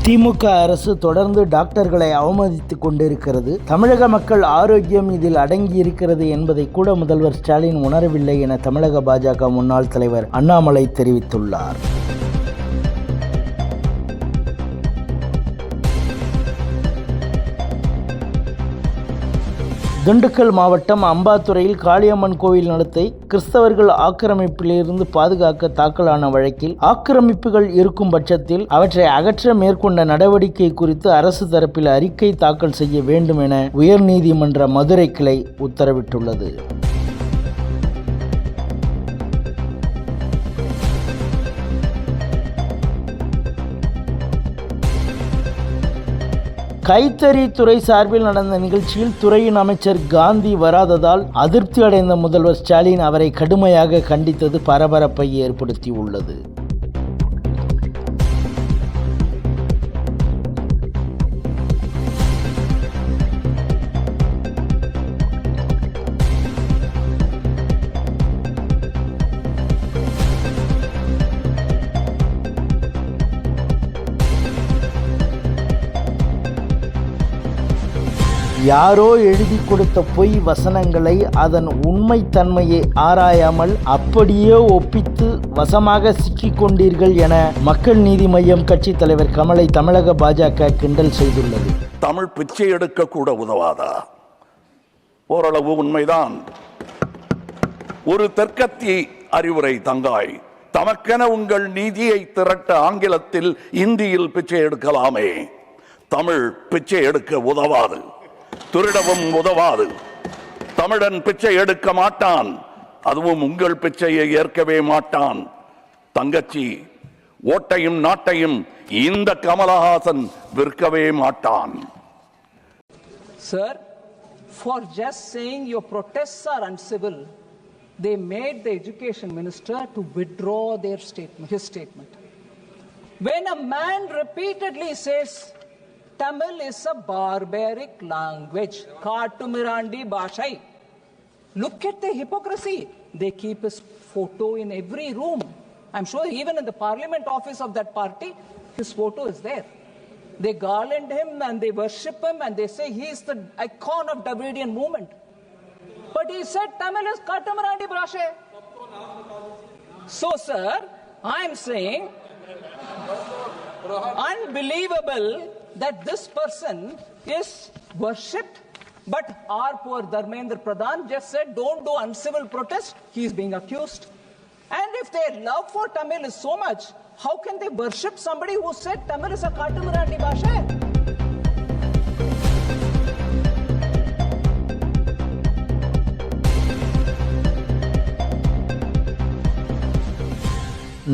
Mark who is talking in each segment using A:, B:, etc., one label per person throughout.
A: திமுக அரசு தொடர்ந்து டாக்டர்களை அவமதித்துக் கொண்டிருக்கிறது. தமிழக மக்கள் ஆரோக்கியம் இதில் அடங்கி இருக்கிறது என்பதை கூட முதல்வர் ஸ்டாலின் உணரவில்லை என தமிழக பாஜக முன்னாள் தலைவர் அண்ணாமலை தெரிவித்துள்ளார். திண்டுக்கல் மாவட்டம் அம்பாத்துறையில் காளியம்மன் கோவில் நிலத்தை கிறிஸ்தவர்கள் ஆக்கிரமிப்பிலிருந்து பாதுகாக்க தாக்கலான வழக்கில் ஆக்கிரமிப்புகள் இருக்கும் பட்சத்தில் அவற்றை அகற்ற மேற்கொண்ட நடவடிக்கை குறித்து அரசு தரப்பில் அறிக்கை தாக்கல் செய்ய வேண்டும் என உயர்நீதிமன்ற மதுரை கிளை உத்தரவிட்டுள்ளது. கைத்தறி துறை சார்பில் நடந்த நிகழ்ச்சியில் துறையின் அமைச்சர் காந்தி வராததால் அதிருப்தி அடைந்த முதல்வர் ஸ்டாலின் அவரை கடுமையாக கண்டித்தது பரபரப்பை ஏற்படுத்தியுள்ளது. யாரோ எழுதி கொடுத்த பொய் வசனங்களை அதன் உண்மைத்தன்மையை ஆராயாமல் அப்படியே ஒப்பித்து வசமாக சிக்கிக் கொண்டீர்கள் என மக்கள் நீதி மய்யம் கட்சி தலைவர் கமலை தமிழக பாஜக கிண்டல் செய்துள்ளது.
B: தமிழ் பிச்சை எடுக்க கூட உதவாதா? ஓரளவு உண்மைதான். ஒரு தெற்கத்தி அறிவுரை தங்காய், தமக்கென உங்கள் நீதியை திரட்ட ஆங்கிலத்தில் இந்தியில் பிச்சை எடுக்கலாமே. தமிழ் பிச்சை எடுக்க உதவாது, திருடவும் உதவாது. தமிழன் பிச்சை எடுக்க மாட்டான், அதுவும் உங்கள் பிச்சையை ஏற்கவே மாட்டான். தங்கச்சி, ஓட்டையும் நாட்டையும் இந்த கமலஹாசன் விற்கவே மாட்டான்.
C: Sir, for just saying your protests are uncivil, they made the education minister to withdraw their statement, his statement. When a man repeatedly says Tamil is a barbaric language, Katumirandi Bhashai. Look at the hypocrisy. They keep his photo in every room. I'm sure even in the parliament office of that party, his photo is there. They garland him and they worship him and they say he is the icon of Dravidian movement. But he said Tamil is Katumirandi Bhashai. So, sir, I'm saying unbelievable that this person is worshipped, but our poor Dharmendra Pradhan just said don't do uncivil protest. He is being accused. And if their love for Tamil is so much, how can they worship somebody who said Tamil is a Katumirandi Bhasha?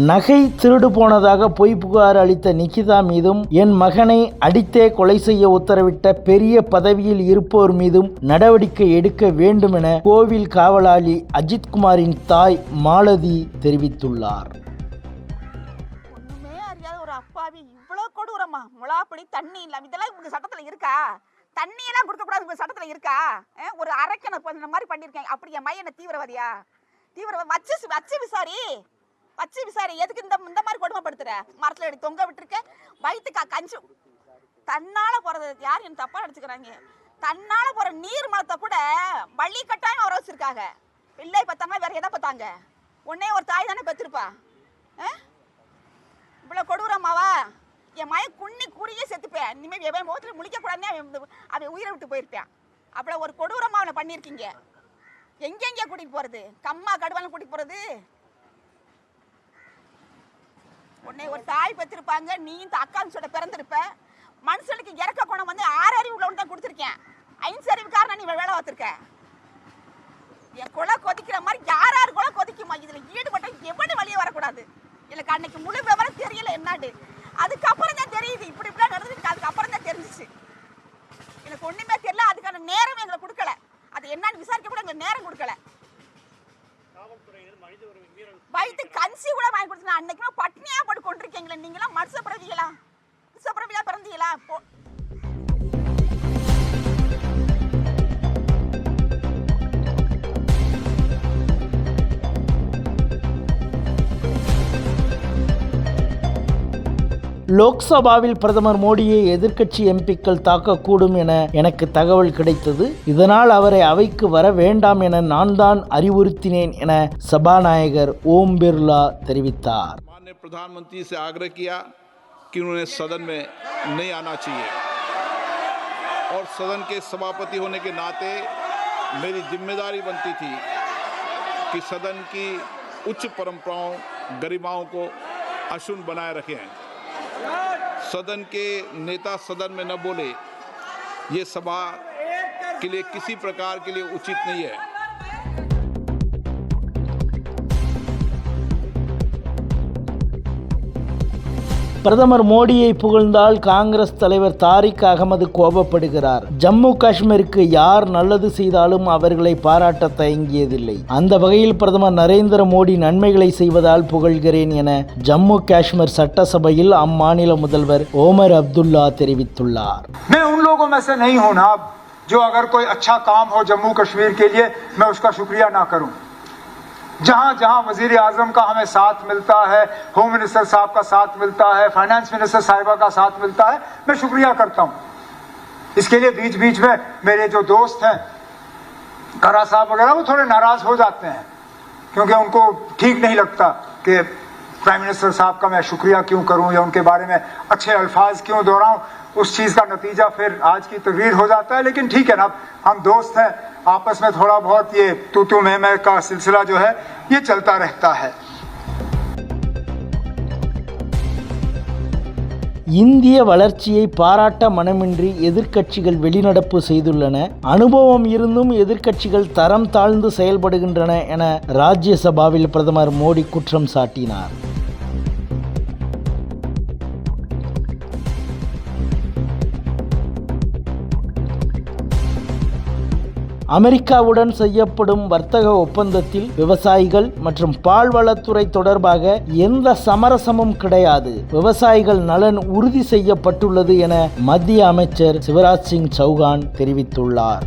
A: நகை திருடு போனதாக பொய் புகார் அளித்த நிகிதா மீதும் என் மகனை அடித்தே கொலை செய்ய உத்தரவிட்ட பெரிய பதவியில் இருப்போர் மீதும் நடவடிக்கை எடுக்க வேண்டும் என கோவில் காவலாளி அஜித்குமாரின் தாய் மாலதி தெரிவித்துள்ளார்.
D: ஒண்ணுமே அறியாத ஒரு அப்பாவி இவ்வளவு கொடூரமா? முளாப்படி தண்ணி இல்லாம இதெல்லாம் உங்க சட்டத்துல இருக்கா? தண்ணி எல்லாம் கொடுக்க கூடாது உங்க சட்டத்துல இருக்கா? ஒரு அரக்கனை மாதிரி பண்ணிருக்கேன். அப்படி என் மையனை தீவிரவாதியா? வச்சு விசாரி. எதுக்கு இந்த மாதிரி கொடுமைப்படுத்துற? மரத்துல எடுத்து தொங்க விட்டுருக்க, வயிற்றுக்கா கஞ்சு. தன்னால போறது யார் என்ன தப்பா நினைச்சுக்கிறாங்க? தன்னால போற நீர் மலத்தை கூட வள்ளி கட்டாயம் வர வச்சிருக்காங்க. பிள்ளை பத்தாம வேற எதை பார்த்தாங்க? உன்னே ஒரு தாய் தானே பெற்றிருப்பா. இவ்வளவு கொடூரமாவா? என் மய குன்னி கூடியே செத்துப்பேன். இனிமேல் எவன் முகத்துல முழிக்க கூடாதுன்னு அவன் உயிரை விட்டு போயிருப்பேன். அவ்வளவு ஒரு கொடூரமா அவனை பண்ணியிருக்கீங்க. எங்கெங்க கூட்டிட்டு போறது? கம்மா கடுவாலும் கூட்டிட்டு போறது? உன்னை ஒரு தாய் பெற்றிருப்பாங்க, நீ இந்த அக்கான்ஸோட பிறந்திருப்ப. மனுஷனுக்கு இறக்க குணம் வந்து 6 அறிவு உள்ளவன் தான் கொடுத்துருக்கேன். 5 அறிவுக்காரனா நீ வேலை பார்த்துருக்க. என் கொலை கொதிக்கிற மாதிரி யார் கொலை கொதிக்குமா? இதுல ஈடுபட்ட எவனு வெளியே வரக்கூடாது. எனக்கு அன்னைக்கு முழு விவரம் தெரியல என்னாடு. அதுக்கப்புறம் தான் தெரியுது இப்படிலாம் நடந்துருக்கு. அதுக்கப்புறம் தான் தெரிஞ்சிச்சு. எனக்கு ஒண்ணுமே தெரியல. அதுக்கான நேரம் எங்களை கொடுக்கல. அது என்னன்னு விசாரிக்க கூட எங்களுக்கு நேரம் கொடுக்கல. வயிற்று கஞ்சி கூட வாங்கி கொடுத்தா அன்னைக்கு பட்னியா போட்டு கொண்டிருக்கீங்களா? நீங்களாம் மனுஷ பிறந்தீங்களா பிறந்தீங்களா?
A: லோக்சபாவில் பிரதமர் மோடியை எதிர்க்கட்சி எம்பிக்கள் தாக்கக்கூடும் என எனக்கு தகவல் கிடைத்தது. இதனால் அவரை அவைக்கு வர வேண்டாம் என நான் தான் அறிவுறுத்தினேன் என சபாநாயகர் ஓம் பிர்லா தெரிவித்தார்.
E: माननीय प्रधानमंत्री से आग्रह किया कि उन्होंने सदन में नहीं आना चाहिए और सदन के सभापति होने के नाते मेरी जिम्मेदारी बनती थी कि सदन की उच्च परंपराओं गरिमाओं को अक्षुण्ण बनाए रखें. सदन के नेता सदन में न बोले, ये सभा के लिए किसी प्रकार के लिए उचित नहीं है.
A: பிரதமர் மோடியை புகழ்ந்தால் காங்கிரஸ் தலைவர் தாரிக் அகமது கோபப்படுகிறார். ஜம்மு காஷ்மீருக்கு யார் நல்லது செய்தாலும் அவர்களை பாராட்ட தயங்கியதில்லை. அந்த வகையில் பிரதமர் நரேந்திர மோடி நன்மைகளை செய்வதால் புகழ்கிறேன் என ஜம்மு காஷ்மீர் சட்டசபையில் அம்மாநில முதல்வர் ஓமர் அப்துல்லா தெரிவித்துள்ளார்.
F: मैं उन लोगों में से नहीं हूं ना जो अगर कोई अच्छा काम हो जम्मू कश्मीर के लिए मैं उसका शुक्रिया ना करूं. जहां जहां वजीर आजम का हमें साथ मिलता है, होम मिनिस्टर साहब का साथ मिलता है, फाइनेंस मिनिस्टर साहिबा का साथ मिलता है, मैं शुक्रिया करता हूं. इसके लिए बीच बीच में मेरे जो दोस्त हैं करा साहब वगैरह वो थोड़े नाराज हो जाते हैं क्योंकि उनको ठीक नहीं लगता कि प्राइम मिनिस्टर साहब का मैं शुक्रिया क्यों करूं या उनके बारे में अच्छे अल्फाज क्यों दोहराऊं. उस चीज़ का नतीजा फिर आज की तकरीर हो जाता है. लेकिन ठीक है ना, हम दोस्त हैं, आपस में थोड़ा बहुत ये तू मैं का सिलसिला जो है ये चलता रहता है.
A: இந்திய வளர்ச்சியை பாராட்ட மனமின்றி எதிர்க்கட்சிகள் வெளிநடப்பு செய்துள்ளன. அனுபவம் இருந்தும் எதிர்க்கட்சிகள் தரம் தாழ்ந்து செயல்படுகின்றன என ராஜ்யசபாவில் பிரதமர் மோடி குற்றம் சாட்டினார். அமெரிக்காவுடன் செய்யப்படும் வர்த்தக ஒப்பந்தத்தில் விவசாயிகள் மற்றும் பால்வளத்துறை தொடர்பாக எந்த சமரசமும் கிடையாது. விவசாயிகள் நலன் உறுதி செய்யப்பட்டுள்ளது என மத்திய அமைச்சர் சிவராஜ் சிங் சௌகான் தெரிவித்துள்ளார்.